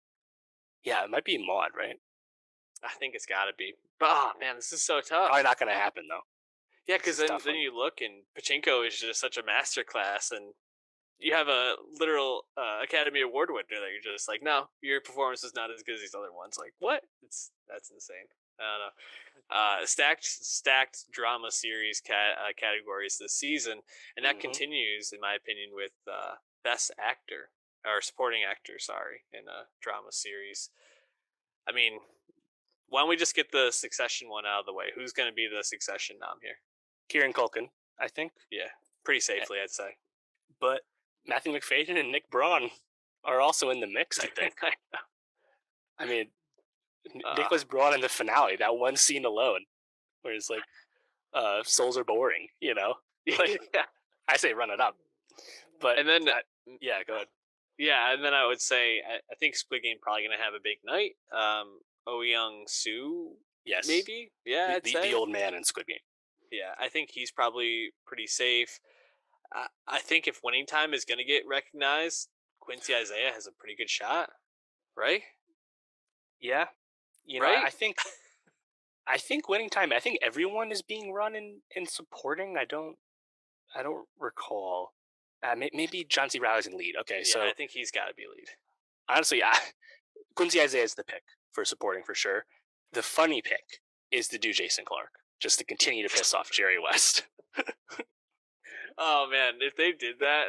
[SPEAKER 2] Yeah, it might be Maud, right?
[SPEAKER 1] I think it's got to be. But oh man, this is so
[SPEAKER 2] Probably
[SPEAKER 1] tough.
[SPEAKER 2] not going to happen though.
[SPEAKER 1] Yeah,
[SPEAKER 2] This
[SPEAKER 1] because
[SPEAKER 2] is a
[SPEAKER 1] then
[SPEAKER 2] tough
[SPEAKER 1] then
[SPEAKER 2] one.
[SPEAKER 1] you look and Pachinko is just such a master class, and you have a literal Academy Award winner that you're just like, no, your performance is not as good as these other ones. Like, what? That's insane. I don't know. Stacked drama series categories this season, and that
[SPEAKER 2] Hmm.
[SPEAKER 1] continues, in my opinion, with best actor or supporting actor. Sorry, in a drama series. I mean, why don't we just get the Succession one out of the way? Who's going to be the Succession nom here?
[SPEAKER 2] Kieran Culkin, I think,
[SPEAKER 1] Yeah, pretty
[SPEAKER 2] Eh,
[SPEAKER 1] safely, I'd say.
[SPEAKER 2] but Matthew McFadyen and Nick Braun are also in the mix. I think. I mean,
[SPEAKER 1] uh,
[SPEAKER 2] Nicholas Braun in the finale, that one scene alone, where it's like, souls are boring. Like
[SPEAKER 1] yeah,
[SPEAKER 2] I say, run it up. But
[SPEAKER 1] and then
[SPEAKER 2] yeah, go ahead.
[SPEAKER 1] yeah, and then I would say I think Squid Game probably going to have a big night. Oh Young Soo,
[SPEAKER 2] Yes,
[SPEAKER 1] maybe. Yeah, I'd
[SPEAKER 2] the
[SPEAKER 1] say.
[SPEAKER 2] old man in Squid Game.
[SPEAKER 1] Yeah, I think he's probably pretty safe. I think if Winning Time is going to get recognized, Quincy Isaiah has a pretty good shot, right?
[SPEAKER 2] Yeah,
[SPEAKER 1] Right?
[SPEAKER 2] I think winning time. I think everyone is being run in supporting. I don't recall. Maybe John C. Riley's in lead. Okay,
[SPEAKER 1] Yeah, I
[SPEAKER 2] so
[SPEAKER 1] think he's got to be lead.
[SPEAKER 2] honestly, Quincy Isaiah is the pick for supporting for sure. The funny pick is to do Jason Clark, just to continue to piss off Jerry West.
[SPEAKER 1] Oh man, if they did that,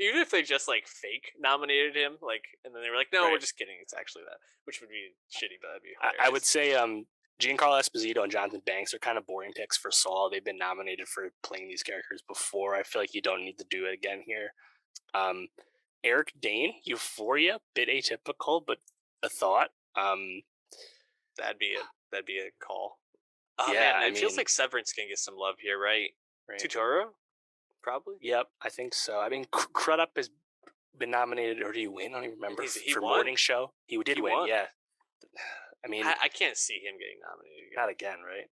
[SPEAKER 1] even if they just like fake nominated him, like, and then they were like, "No, we're
[SPEAKER 2] Right.
[SPEAKER 1] just kidding. It's actually that," which would be shitty, but that'd be
[SPEAKER 2] I would
[SPEAKER 1] hilarious.
[SPEAKER 2] say Giancarlo Esposito and Jonathan Banks are kind of boring picks for Saul. They've been nominated for playing these characters before. I feel like you don't need to do it again here. Um, Eric Dane, Euphoria, bit atypical, but a thought.
[SPEAKER 1] That'd be a call. Oh
[SPEAKER 2] Yeah,
[SPEAKER 1] man,
[SPEAKER 2] I
[SPEAKER 1] it feels
[SPEAKER 2] mean,
[SPEAKER 1] like Severance can get some love here, right?
[SPEAKER 2] right.
[SPEAKER 1] Tutoro, probably.
[SPEAKER 2] Yep, I think so. I mean, Crudup has been nominated, or did he win? I don't even
[SPEAKER 1] And
[SPEAKER 2] remember
[SPEAKER 1] he
[SPEAKER 2] for
[SPEAKER 1] won.
[SPEAKER 2] Morning Show. He did
[SPEAKER 1] He
[SPEAKER 2] win,
[SPEAKER 1] won.
[SPEAKER 2] yeah. I mean,
[SPEAKER 1] I can't see him getting nominated again.
[SPEAKER 2] not again, right?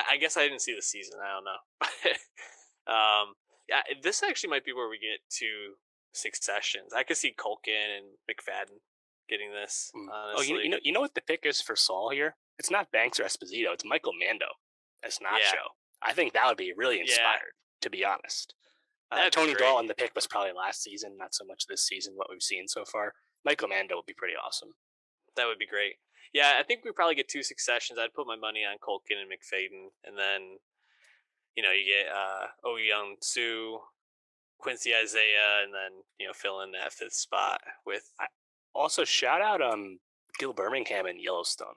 [SPEAKER 1] I guess I didn't see the season. I don't know. Yeah, this actually might be where we get to Successions. I could see Culkin and McFadden getting this.
[SPEAKER 2] Oh,
[SPEAKER 1] Honestly,
[SPEAKER 2] you know what the pick is for Saul here? It's not Banks or Esposito. It's Michael Mando as
[SPEAKER 1] yeah,
[SPEAKER 2] Nacho. I think that would be really
[SPEAKER 1] yeah,
[SPEAKER 2] inspired, to be honest.
[SPEAKER 1] that'd be
[SPEAKER 2] Tony
[SPEAKER 1] great.
[SPEAKER 2] Dalton, the pick was probably last season, not so much this season. What we've seen so far, Michael Mando would be pretty awesome.
[SPEAKER 1] That would be great. Yeah, I think we probably get two Successions. I'd put my money on Culkin and McFadden, and then you get Oh Young Soo, Quincy Isaiah, and then fill in that fifth spot with.
[SPEAKER 2] Also, shout out Gil Birmingham in Yellowstone.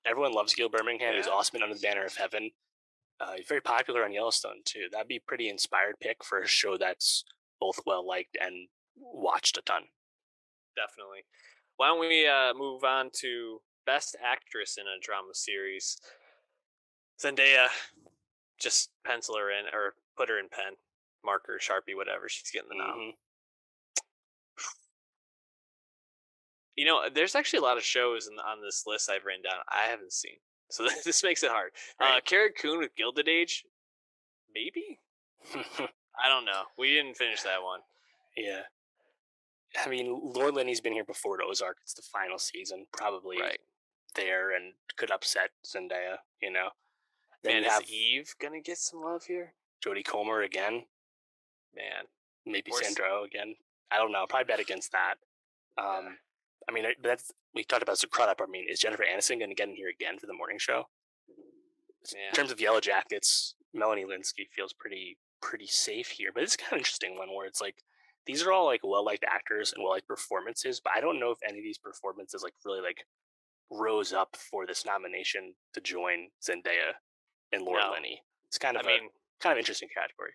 [SPEAKER 2] Everyone loves Gil Birmingham. He's
[SPEAKER 1] Yeah,
[SPEAKER 2] awesome in Under the Banner of Heaven. He's very popular on Yellowstone too. That'd be a pretty inspired pick for a show that's both well liked and watched a ton.
[SPEAKER 1] definitely. Why don't we move on to Best Actress in a Drama Series? Zendaya, just pencil her in or put her in pen, marker, Sharpie, whatever. She's getting the nom.
[SPEAKER 2] Mm-hmm.
[SPEAKER 1] There's actually a lot of shows on this list I've written down I haven't seen, so this makes it hard.
[SPEAKER 2] Right.
[SPEAKER 1] Carrie Coon with Gilded Age, maybe. I don't know. We didn't finish that one.
[SPEAKER 2] Yeah. I mean, Lord Lenny's been here before at Ozark. It's the final season, probably
[SPEAKER 1] Right.
[SPEAKER 2] there and could upset Zendaya, you know. Then
[SPEAKER 1] Man,
[SPEAKER 2] you
[SPEAKER 1] is
[SPEAKER 2] have
[SPEAKER 1] Eve gonna get some love here?
[SPEAKER 2] Jodie Comer again,
[SPEAKER 1] Man,
[SPEAKER 2] maybe
[SPEAKER 1] or
[SPEAKER 2] Sandro again. I don't know. Probably bet against that.
[SPEAKER 1] yeah,
[SPEAKER 2] Um, I mean, that's we talked about some crowd up. I mean, is Jennifer Aniston going to get in here again for the morning show? In
[SPEAKER 1] man.
[SPEAKER 2] terms of Yellow Jackets, Melanie Linsky feels pretty safe here. But it's kind of interesting one where it's like these are all like well liked actors and well liked performances, but I don't know if any of these performances like really like rose up for this nomination to join Zendaya and Laura
[SPEAKER 1] No,
[SPEAKER 2] Linney. It's kind
[SPEAKER 1] I
[SPEAKER 2] of a
[SPEAKER 1] mean
[SPEAKER 2] interesting category.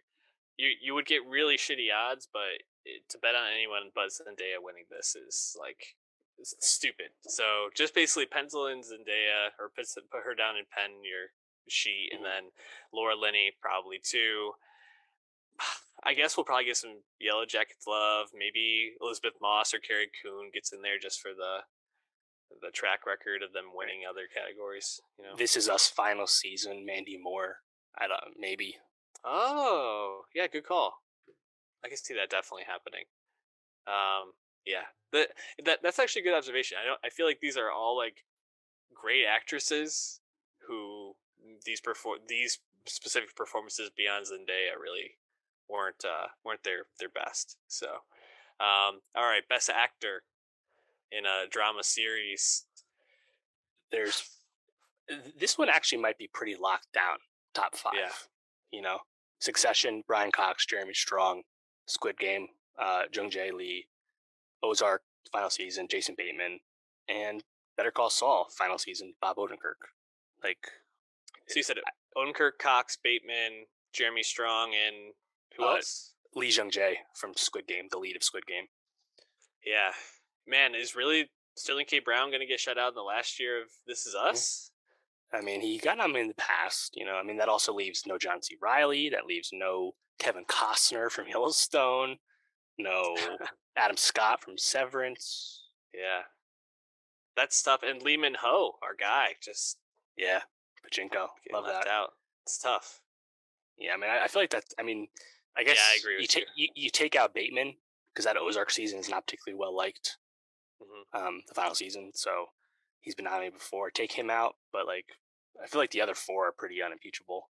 [SPEAKER 1] you would get really shitty odds, but to bet on anyone but Zendaya winning this is like stupid. So just basically pencil in Zendaya or put her down in pen in your sheet, and
[SPEAKER 2] Mhm.
[SPEAKER 1] then Laura Linney probably too. I guess we'll probably get some Yellow Jackets love. Maybe Elizabeth Moss or Carrie Coon gets in there just for the track record of them
[SPEAKER 2] Right.
[SPEAKER 1] winning other categories.
[SPEAKER 2] This Is Us final season, Mandy Moore. I don't maybe.
[SPEAKER 1] Oh, yeah, good call. I can see that definitely happening. Yeah, that's actually a good observation. I feel like these are all like great actresses who these specific performances beyond Zendaya really weren't their best. So, all right, best actor in a drama series.
[SPEAKER 2] There's this one actually might be pretty locked down. Top
[SPEAKER 1] Yeah,
[SPEAKER 2] five, you know. Succession, Brian Cox, Jeremy Strong, Squid Game, Jung Jae Lee, Ozark, final season, Jason Bateman, and Better Call Saul, final season, Bob Odenkirk. Like,
[SPEAKER 1] so you said it, Odenkirk, Cox, Bateman, Jeremy Strong, and who
[SPEAKER 2] uh,
[SPEAKER 1] else?
[SPEAKER 2] Lee Jung Jae from Squid Game, the lead of Squid Game.
[SPEAKER 1] Yeah, man, is really Sterling K. Brown going to get shut out in the last year of This Is
[SPEAKER 2] Yeah.
[SPEAKER 1] Us?
[SPEAKER 2] I mean, he got him in the past, you know. I mean, that also leaves no John C. Riley. That leaves no Kevin Costner from Yellowstone. No Adam Scott from Severance.
[SPEAKER 1] Yeah, that's tough. And Lehman Ho, our guy, just
[SPEAKER 2] Yeah, Pachinko.
[SPEAKER 1] getting
[SPEAKER 2] Love
[SPEAKER 1] left
[SPEAKER 2] that.
[SPEAKER 1] out. It's tough.
[SPEAKER 2] Yeah, I mean, I feel like that. I mean, I
[SPEAKER 1] Yeah, I
[SPEAKER 2] guess
[SPEAKER 1] agree with you.
[SPEAKER 2] you take out Bateman because that Ozark season is not particularly well liked.
[SPEAKER 1] Hmm.
[SPEAKER 2] The final season, so he's been nominated before. Take him out, but like I feel like the other four are pretty unimpeachable.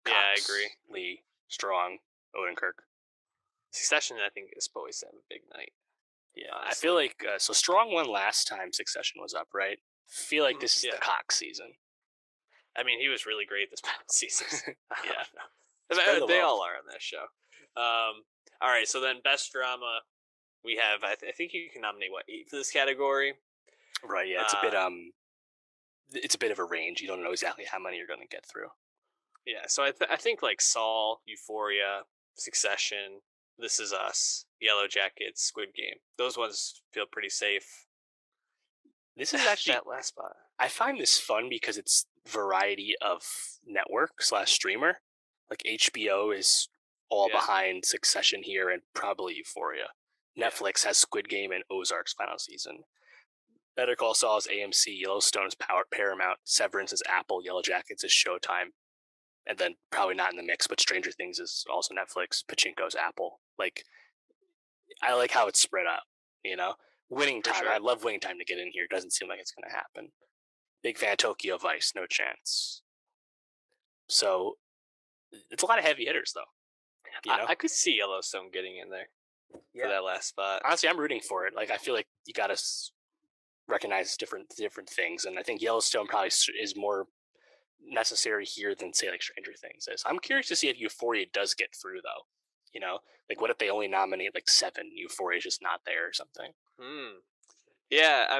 [SPEAKER 1] Yeah, I agree.
[SPEAKER 2] Cox, Lee, Strong, Odenkirk.
[SPEAKER 1] Succession, I think, is poised to have a big night.
[SPEAKER 2] Yeah, I feel
[SPEAKER 1] Honestly,
[SPEAKER 2] like so Strong won last time Succession was up, right? Feel like this is the
[SPEAKER 1] yeah.
[SPEAKER 2] Cox season.
[SPEAKER 1] I mean, he was really great this past season. I
[SPEAKER 2] Yeah,
[SPEAKER 1] don't
[SPEAKER 2] spread
[SPEAKER 1] know.
[SPEAKER 2] the
[SPEAKER 1] They
[SPEAKER 2] wealth.
[SPEAKER 1] all are on that show. All right, so then best drama we have. I think you can nominate what 8 for this category.
[SPEAKER 2] Right. Yeah,
[SPEAKER 1] Uh,
[SPEAKER 2] it's a bit of a range. You don't know exactly how many you're going to get through.
[SPEAKER 1] yeah, so I think like Saul, Euphoria, Succession, This Is Us, Yellow Jackets, Squid Game. Those ones feel pretty safe.
[SPEAKER 2] This is actually
[SPEAKER 1] That last spot.
[SPEAKER 2] I find this fun because it's variety of network slash streamer. Like HBO is all
[SPEAKER 1] Yeah,
[SPEAKER 2] behind Succession here and probably Euphoria.
[SPEAKER 1] yeah,
[SPEAKER 2] Netflix has Squid Game and Ozark's final season. Better Call Saul is AMC, Yellowstone is Paramount, Severance is Apple, Yellow Jackets is Showtime, and then probably not in the mix, but Stranger Things is also Netflix, Pachinko's Apple. Like I like how it's spread out, you know. Winning
[SPEAKER 1] for
[SPEAKER 2] time.
[SPEAKER 1] sure.
[SPEAKER 2] I love winning time to get in here. It doesn't seem like it's gonna happen. Big fan of Tokyo Vice, no chance. So it's a lot of heavy hitters, though. You know,
[SPEAKER 1] I could see Yellowstone getting in there for
[SPEAKER 2] yeah.
[SPEAKER 1] that last spot.
[SPEAKER 2] Honestly, I'm rooting for it. Like, I feel like you got to recognize different things, and I think Yellowstone probably is more necessary here than say like Stranger Things is. I'm curious to see if Euphoria does get through, though. You know, like what if they only nominate like 7? Euphoria is just not there or something.
[SPEAKER 1] Hmm. Yeah,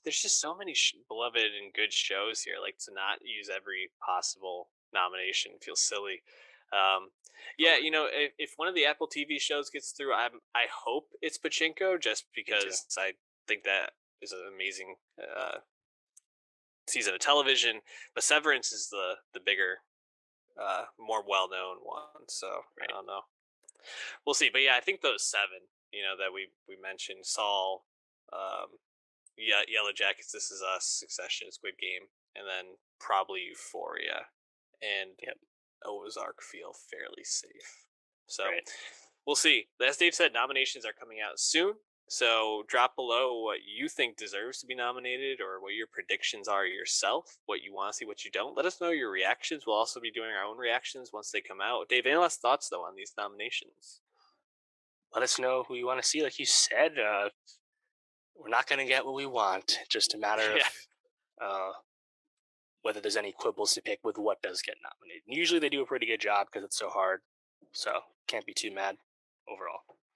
[SPEAKER 1] there's just so many beloved and good shows here. Like to not use every possible nomination feels silly. Um, yeah,
[SPEAKER 2] Totally.
[SPEAKER 1] if one of the Apple TV shows gets through, I hope it's Pachinko, just
[SPEAKER 2] Me too.
[SPEAKER 1] because I think that is an amazing season of television. But Severance is the bigger, more well known one. So I
[SPEAKER 2] Right.
[SPEAKER 1] don't know. We'll see. But yeah, I think those 7, that we mentioned, Saul, um, yeah, Yellow Jackets, This Is Us, Succession, Squid Game, and then probably Euphoria and
[SPEAKER 2] Yep.
[SPEAKER 1] Ozark feel fairly safe. So
[SPEAKER 2] Right.
[SPEAKER 1] we'll see. As Dave said, nominations are coming out soon. So drop below what you think deserves to be nominated or what your predictions are yourself, what you want to see, what you don't. Let us know your reactions. We'll also be doing our own reactions once they come out. Dave, any last thoughts though on these nominations?
[SPEAKER 2] Let us know who you want to see. Like you said, we're not going to get what we want. Just a matter of
[SPEAKER 1] Yeah.
[SPEAKER 2] uh, whether there's any quibbles to pick with what does get nominated. And usually they do a pretty good job because it's so hard. So can't be too mad overall.